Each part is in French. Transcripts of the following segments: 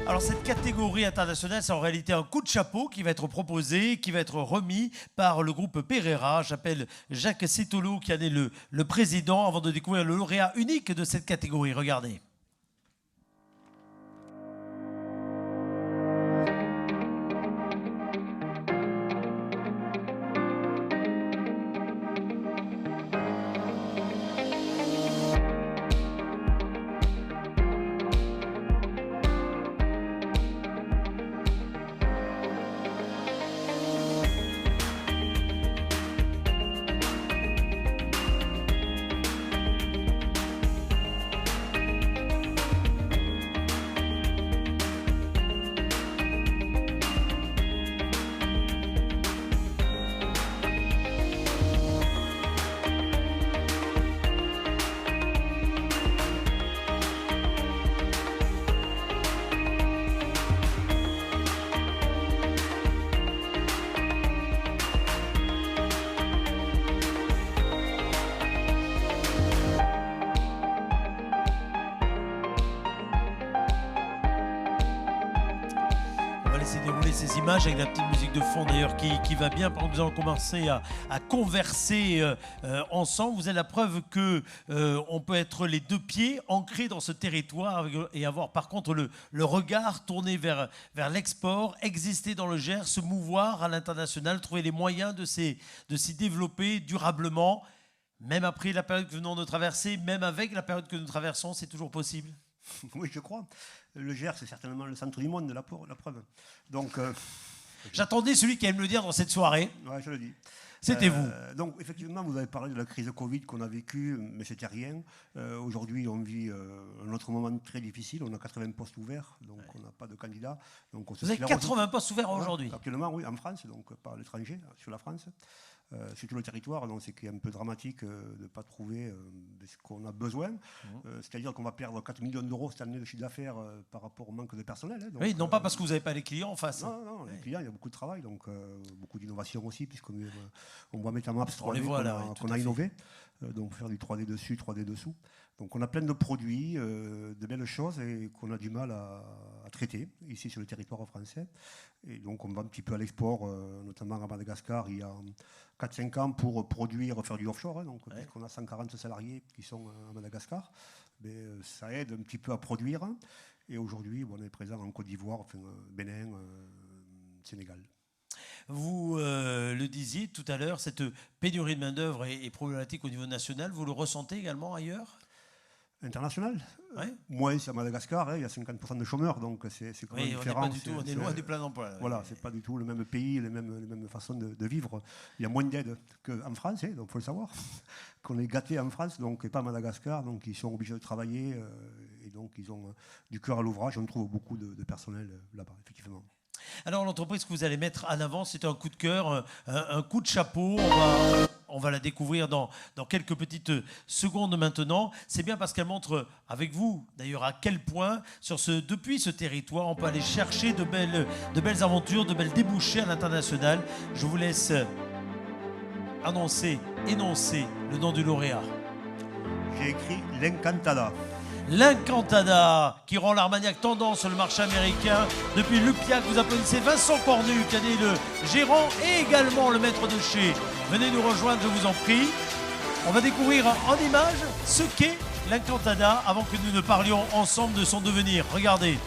Alors cette catégorie internationale, c'est en réalité un coup de chapeau qui va être proposé, qui va être remis par le groupe Pereira. J'appelle Jacques Citolo qui en est le président avant de découvrir le lauréat unique de cette catégorie. Regardez. Dérouler ces images avec la petite musique de fond d'ailleurs qui va bien pendant que nous allons commencer à converser ensemble. Vous avez la preuve que on peut être les deux pieds ancrés dans ce territoire et avoir par contre le regard tourné vers l'export, exister dans le Gers, se mouvoir à l'international, trouver les moyens de s'y développer durablement, même après la période que nous venons de traverser, même avec la période que nous traversons, c'est toujours possible. Oui, je crois. Le Gers, c'est certainement le centre du monde, la preuve. Donc, j'attendais celui qui allait me le dire dans cette soirée. Ouais, je le dis. C'était vous. Donc, effectivement, vous avez parlé de la crise Covid qu'on a vécue, mais c'était rien. Aujourd'hui, on vit un autre moment très difficile. On a 80 postes ouverts, donc on n'a pas de candidats. Donc vous avez 80 postes ouverts aujourd'hui? Actuellement, oui, en France, donc pas à l'étranger, sur la France. Sur tout le territoire, donc c'est qu'il y a un peu dramatique de ne pas trouver ce qu'on a besoin. C'est-à-dire qu'on va perdre 4 millions d'euros cette année de chiffre d'affaires par rapport au manque de personnel. Hein, donc, oui, non pas parce que vous n'avez pas les clients en face. Non, les clients, il y a beaucoup de travail, donc beaucoup d'innovation aussi, puisqu'on voit MetaMaps 3D qu'on a innové. Donc faire du 3D dessus, 3D dessous. Donc on a plein de produits, de belles choses et qu'on a du mal à traiter ici sur le territoire français. Et donc on va un petit peu à l'export, notamment à Madagascar, il y a 4-5 ans pour faire du offshore. Hein, donc puisqu'on a 140 salariés qui sont à Madagascar, mais ça aide un petit peu à produire. Et aujourd'hui, on est présent en Côte d'Ivoire, Bénin, Sénégal. Vous le disiez tout à l'heure, cette pénurie de main-d'œuvre est problématique au niveau national. Vous le ressentez également ailleurs? International. Ouais. Moins, c'est à Madagascar, hein, il y a 50% de chômeurs, donc c'est quand même différent. On est loin du plein emploi. Voilà, c'est pas du tout le même pays, les mêmes façons de vivre. Il y a moins d'aide qu'en France, hein, donc il faut le savoir, qu'on est gâté en France, donc, et pas à Madagascar, donc ils sont obligés de travailler, et donc ils ont du cœur à l'ouvrage. On trouve beaucoup de personnel là-bas, effectivement. Alors l'entreprise que vous allez mettre en avant, c'est un coup de cœur, un coup de chapeau. On va la découvrir dans quelques petites secondes maintenant. C'est bien parce qu'elle montre avec vous, d'ailleurs, à quel point, depuis ce territoire, on peut aller chercher de belles aventures, de belles débouchés à l'international. Je vous laisse énoncer le nom du lauréat. J'ai écrit l'Encantada. L'Encantada qui rend l'Armagnac tendance sur le marché américain. Depuis l'UPIAC, vous applaudissez Vincent Cornu, qui est le gérant et également le maître de chez. Venez nous rejoindre, je vous en prie. On va découvrir en images ce qu'est l'Encantada avant que nous ne parlions ensemble de son devenir. Regardez.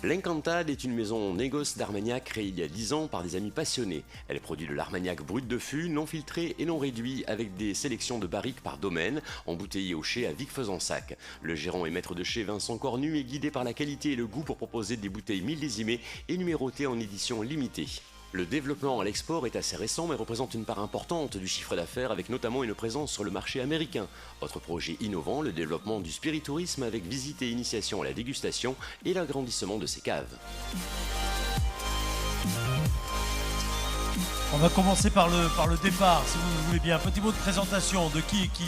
L'Encantade est une maison négoce d'Armagnac créée il y a 10 ans par des amis passionnés. Elle produit de l'Armagnac brut de fût, non filtré et non réduit, avec des sélections de barriques par domaine, embouteillées au chai à Vic-Fezensac. Le gérant et maître de chez Vincent Cornu est guidé par la qualité et le goût pour proposer des bouteilles millésimées et numérotées en édition limitée. Le développement à l'export est assez récent mais représente une part importante du chiffre d'affaires avec notamment une présence sur le marché américain. Autre projet innovant, le développement du spiritourisme avec visite et initiation à la dégustation et l'agrandissement de ses caves. On va commencer par le départ, si vous voulez bien. Petit mot de présentation de qui est qui.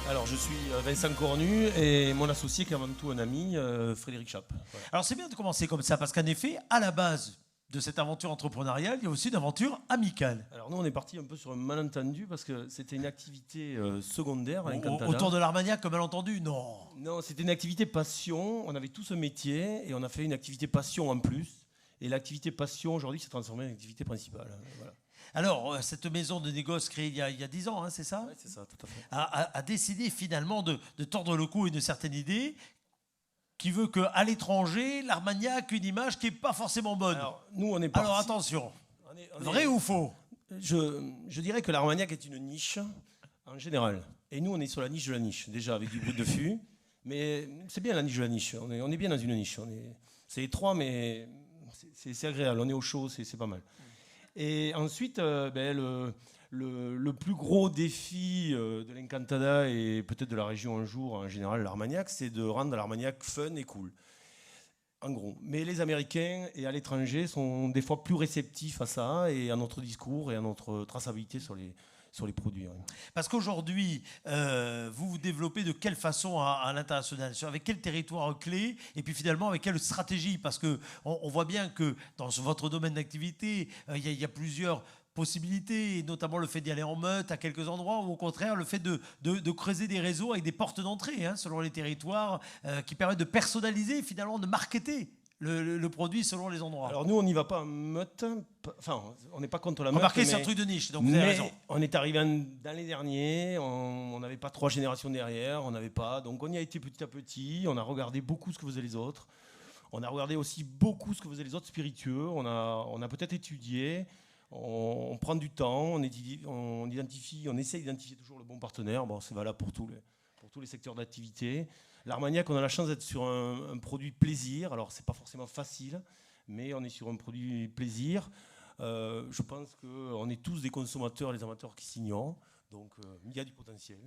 Alors, je suis Vincent Cornu et mon associé qui est avant tout un ami, Frédéric Chappe. Voilà. Alors, c'est bien de commencer comme ça parce qu'en effet, à la base, de cette aventure entrepreneuriale, il y a aussi une aventure amicale. Alors nous, on est parti un peu sur un malentendu parce que c'était une activité secondaire. Autour de l'Armagnac, comme malentendu, non. Non, c'était une activité passion. On avait tous un métier et on a fait une activité passion en plus. Et l'activité passion, aujourd'hui, s'est transformée en activité principale. Voilà. Alors, cette maison de négoce créée il y a 10 ans, hein, c'est ça ? Oui, c'est ça, tout à fait. A décidé finalement de tordre le cou à une certaine idée qui veut qu'à l'étranger, l'Armagnac ait une image qui n'est pas forcément bonne. Alors, nous, on est parti. Alors, attention. Vrai ou faux ? Je dirais que l'Armagnac est une niche, en général. Et nous, on est sur la niche de la niche, déjà, avec du Brut de Fût. Mais c'est bien la niche de la niche. On est bien dans une niche. C'est étroit, mais c'est agréable. On est au chaud, c'est pas mal. Et ensuite, le plus gros défi de l'Encantada et peut-être de la région un jour, en général, l'Armagnac, c'est de rendre l'Armagnac fun et cool. En gros. Mais les Américains et à l'étranger sont des fois plus réceptifs à ça et à notre discours et à notre traçabilité sur les produits. Oui. Parce qu'aujourd'hui, vous vous développez de quelle façon à l'international ? Avec quel territoire clé ? Et puis finalement, avec quelle stratégie ? Parce qu'on voit bien que dans votre domaine d'activité, il y a plusieurs possibilités, et notamment le fait d'y aller en meute à quelques endroits, ou au contraire le fait de creuser des réseaux avec des portes d'entrée, hein, selon les territoires, qui permettent de personnaliser, finalement, de marketer le produit selon les endroits. Alors nous, on n'y va pas en meute. Enfin, on n'est pas contre la meute. Remarquez, c'est un truc de niche, donc vous avez raison. On est arrivé dans les derniers, on n'avait pas 3 générations derrière, on n'avait pas. Donc on y a été petit à petit, on a regardé beaucoup ce que faisaient les autres. On a regardé aussi beaucoup ce que faisaient les autres spiritueux. On a peut-être étudié. On prend du temps, on identifie, on essaie d'identifier toujours le bon partenaire. Bon, c'est valable pour tous les secteurs d'activité. L'Armagnac, on a la chance d'être sur un produit plaisir. Alors, c'est pas forcément facile, mais on est sur un produit plaisir. Je pense qu'on est tous des consommateurs, les amateurs qui s'ignorent. Donc, il y a du potentiel.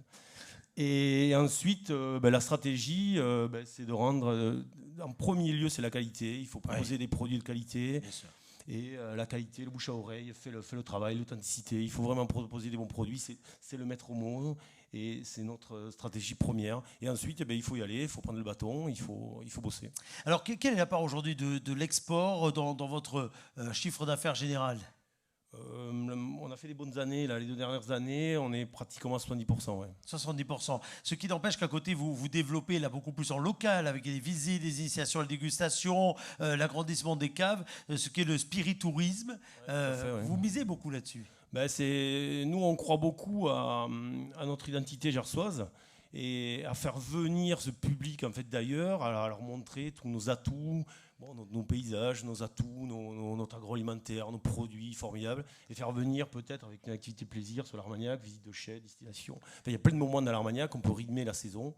Et ensuite, la stratégie, c'est de rendre... en premier lieu, c'est la qualité. Il faut proposer des produits de qualité. Bien sûr. Et la qualité, le bouche à oreille, fait le travail, l'authenticité. Il faut vraiment proposer des bons produits. C'est le maître mot et c'est notre stratégie première. Et ensuite, il faut y aller, il faut prendre le bâton, il faut bosser. Alors, quelle est la part aujourd'hui de l'export dans votre chiffre d'affaires général ? On a fait des bonnes années, là, les 2 dernières années, on est pratiquement à 70%. Ouais. 70%. Ce qui n'empêche qu'à côté, vous développez là beaucoup plus en local, avec des visites, des initiations à la dégustation, l'agrandissement des caves, ce qui est le spiritourisme. Vous misez beaucoup là-dessus. Nous, on croit beaucoup à notre identité gersoise et à faire venir ce public en fait, d'ailleurs, à leur montrer tous nos atouts, nos paysages, nos atouts, notre agroalimentaire, nos produits formidables, et faire venir peut-être avec une activité plaisir sur l'Armagnac, visite de chais, distillation. Il y a plein de moments dans l'Armagnac, on peut rythmer la saison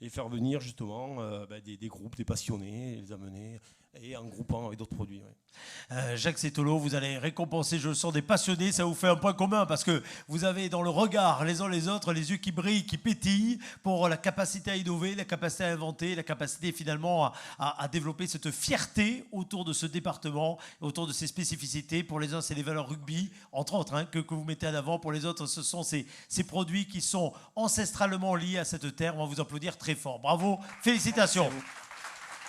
et faire venir justement des groupes, des passionnés, et les amener et en groupant avec d'autres produits. Ouais. Jacques Sétolo, vous allez récompenser, je le sens, des passionnés. Ça vous fait un point commun parce que vous avez dans le regard les uns les autres les yeux qui brillent, qui pétillent pour la capacité à innover, la capacité à inventer, la capacité finalement à développer cette fierté autour de ce département, autour de ses spécificités. Pour les uns, c'est les valeurs rugby, entre autres, hein, que vous mettez en avant. Pour les autres, ce sont ces produits qui sont ancestralement liés à cette terre. On va vous applaudir très fort. Bravo, félicitations.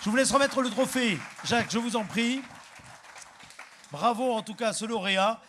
Je vous laisse remettre le trophée. Jacques, je vous en prie. Bravo en tout cas à ce lauréat.